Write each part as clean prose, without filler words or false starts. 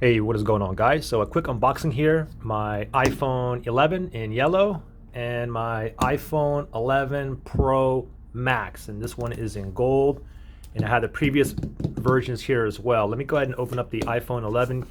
Hey, what is going on, guys? So a quick unboxing here. My iPhone 11 in yellow and my iPhone 11 Pro Max, and this one is in gold, and I had the previous versions here as well. Let me go ahead and open up the iPhone 11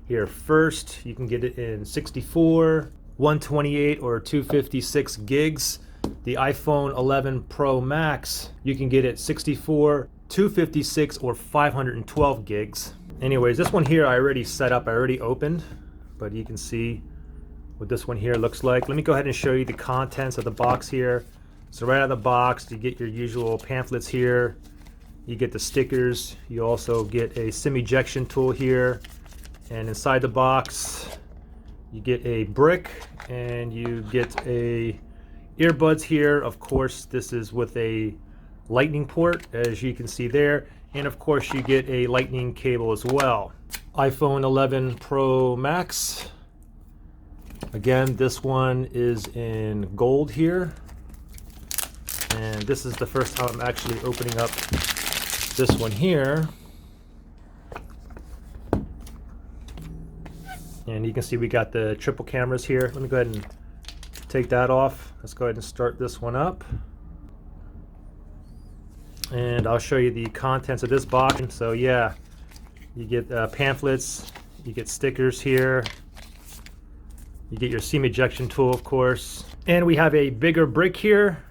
here first. You can get it in 64, 128, or 256 gigs. The iPhone 11 Pro Max, you can get it 64, 256, or 512 gigs. Anyways, this one here I already set up, I already opened, but you can see what this one here looks like. Let me go ahead and show you the contents of the box here. So right out of the box, you get your usual pamphlets here, you get the stickers, you also get a SIM ejection tool here, and inside the box you get a brick and you get a earbuds here. Of course, this is with a lightning port, as you can see there. And of course you get a lightning cable as well. iPhone 11 Pro Max. Again, this one is in gold here. And this is the first time I'm actually opening up this one here. And you can see we got the triple cameras here. Let me go ahead and take that off. Let's go ahead and start this one up. And I'll show you the contents of this box. So yeah, you get pamphlets, you get stickers here, you get your SIM ejection tool, of course, and we have a bigger brick here,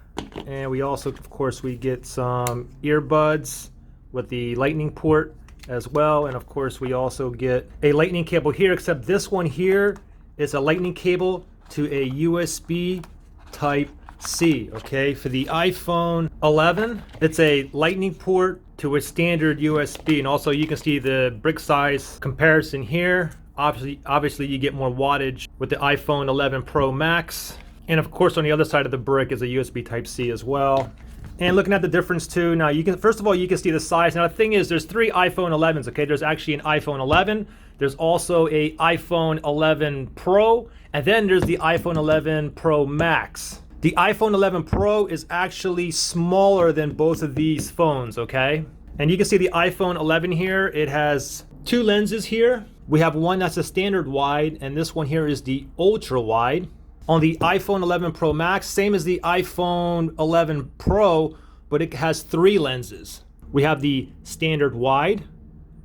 and we also, of course, we get some earbuds with the lightning port as well, and of course we also get a lightning cable here, except this one here is a lightning cable to a USB type C. Okay, for the iPhone 11 it's a lightning port to a standard USB, and also you can see the brick size comparison here. Obviously you get more wattage with the iPhone 11 Pro Max, and of course on the other side of the brick is a USB type C as well. And looking at the difference too, now you can, first of all, you can see the size. Now the thing is, there's three iPhone 11s. Okay, there's actually an iPhone 11, there's also a iPhone 11 Pro, and then there's the iPhone 11 Pro Max. The iPhone 11 Pro is actually smaller than both of these phones, okay? And you can see the iPhone 11 here, it has two lenses here. We have one that's a standard wide, and this one here is the ultra wide. On the iPhone 11 Pro Max, same as the iPhone 11 Pro, but it has three lenses. We have the standard wide,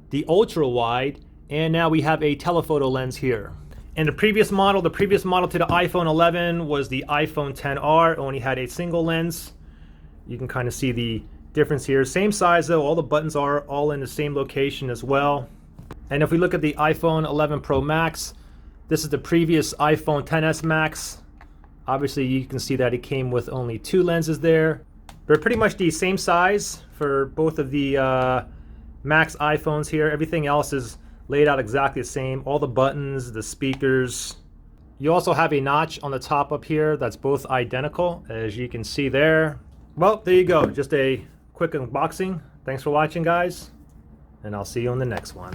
the ultra wide, and now we have a telephoto lens here. And the previous model to the iPhone 11 was the iPhone XR. It only had a single lens. You can kind of see the difference here. Same size though, all the buttons are all in the same location as well. And if we look at the iPhone 11 Pro Max, this is the previous iPhone XS Max. Obviously you can see that it came with only two lenses there. They're pretty much the same size for both of the Max iPhones here. Everything else is laid out exactly the same. All the buttons, the speakers. You also have a notch on the top up here that's both identical, as you can see there. Well, there you go. Just a quick unboxing. Thanks for watching, guys, and I'll see you on the next one.